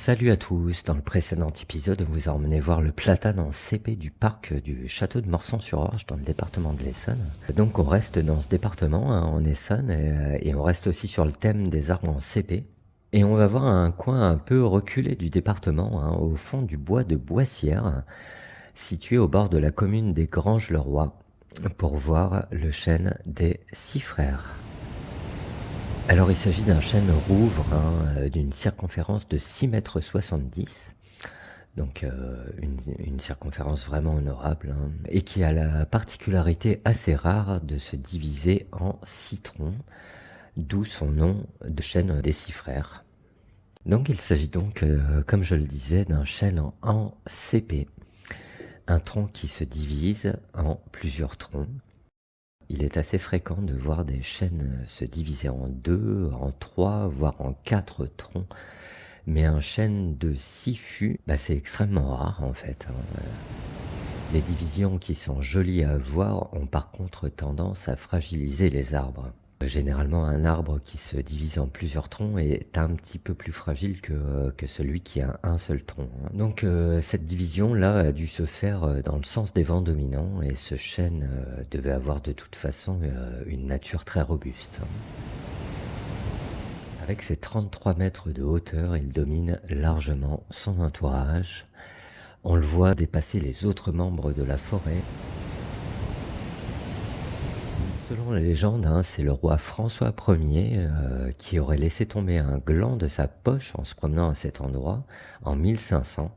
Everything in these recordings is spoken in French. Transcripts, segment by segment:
Salut à tous, dans le précédent épisode, on vous a emmené voir le platane en cépé du parc du château de Morsan-sur-Orge dans le département de l'Essonne. Donc on reste dans ce département, hein, en Essonne, et on reste aussi sur le thème des arbres en cépé. Et on va voir un coin un peu reculé du département, hein, au fond du bois de Boissière, situé au bord de la commune des Granges-le-Roi, pour voir le chêne des Six Frères. Alors il s'agit d'un chêne rouvre, hein, d'une circonférence de 6,70 m, donc une circonférence vraiment honorable, hein, et qui a la particularité assez rare de se diviser en 6 troncs, d'où son nom de chêne des Six Frères. Donc il s'agit donc, comme je le disais, d'un chêne en cépé, un tronc qui se divise en plusieurs troncs. Il est assez fréquent de voir des chênes se diviser en 2, en 3, voire en 4 troncs. Mais un chêne de 6 fûts, c'est extrêmement rare en fait, hein. Les divisions qui sont jolies à voir ont par contre tendance à fragiliser les arbres. Généralement, un arbre qui se divise en plusieurs troncs est un petit peu plus fragile que celui qui a un seul tronc, hein. Donc cette division-là a dû se faire dans le sens des vents dominants, et ce chêne devait avoir de toute façon une nature très robuste, hein. Avec ses 33 mètres de hauteur, il domine largement son entourage. On le voit dépasser les autres membres de la forêt. Selon la légende, hein, c'est le roi François Ier qui aurait laissé tomber un gland de sa poche en se promenant à cet endroit en 1500.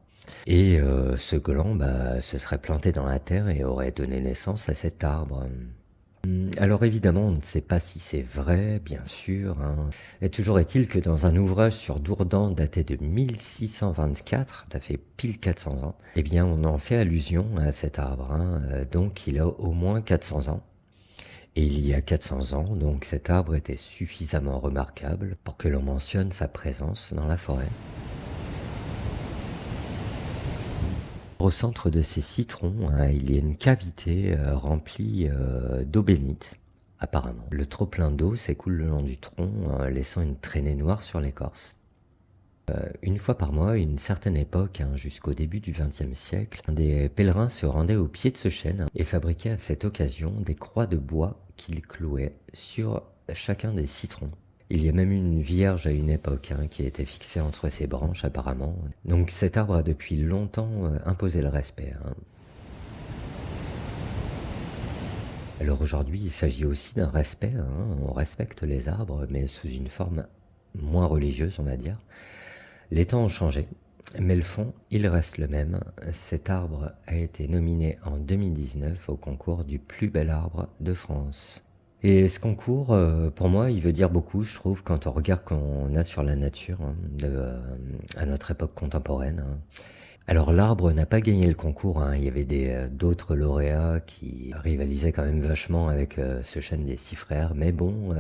Et ce gland se serait planté dans la terre et aurait donné naissance à cet arbre. Alors évidemment, on ne sait pas si c'est vrai, bien sûr, hein. Et toujours est-il que dans un ouvrage sur Dourdan daté de 1624, ça fait pile 400 ans, eh bien on en fait allusion à cet arbre, hein. Donc il a au moins 400 ans. Et il y a 400 ans, donc cet arbre était suffisamment remarquable pour que l'on mentionne sa présence dans la forêt. Au centre de ces 6 troncs, hein, il y a une cavité remplie d'eau bénite, apparemment. Le trop-plein d'eau s'écoule le long du tronc, laissant une traînée noire sur l'écorce. Une fois par mois, à une certaine époque, hein, jusqu'au début du XXe siècle, des pèlerins se rendaient au pied de ce chêne et fabriquaient à cette occasion des croix de bois qu'ils clouaient sur chacun des 6 troncs. Il y a même une vierge à une époque, hein, qui a été fixée entre ses branches apparemment. Donc cet arbre a depuis longtemps imposé le respect, hein. Alors aujourd'hui, il s'agit aussi d'un respect, hein. On respecte les arbres, mais sous une forme moins religieuse, on va dire. Les temps ont changé, mais le fond, il reste le même. Cet arbre a été nominé en 2019 au concours du plus bel arbre de France. Et ce concours, pour moi, il veut dire beaucoup, je trouve, quand on regarde qu'on a sur la nature, hein, à notre époque contemporaine, hein. Alors l'arbre n'a pas gagné le concours, hein. Il y avait d'autres lauréats qui rivalisaient quand même vachement avec ce chêne des Six Frères, mais bon,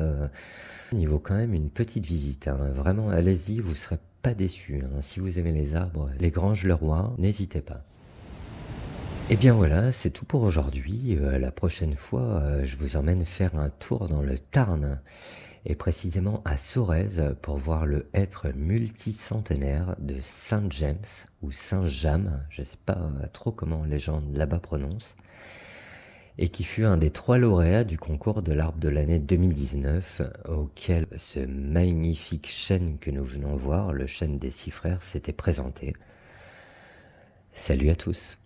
il vaut quand même une petite visite, hein. Vraiment, allez-y, vous ne serez pas déçus, hein. Si vous aimez les arbres, les Granges-le-Roi, n'hésitez pas. Et bien voilà, c'est tout pour aujourd'hui. La prochaine fois, je vous emmène faire un tour dans le Tarn, et précisément à Sorèze, pour voir le hêtre multicentenaire de Saint-James ou Saint-James, je ne sais pas trop comment les gens là-bas prononcent, et qui fut un des 3 lauréats du concours de l'arbre de l'année 2019, auquel ce magnifique chêne que nous venons voir, le chêne des Six Frères, s'était présenté. Salut à tous!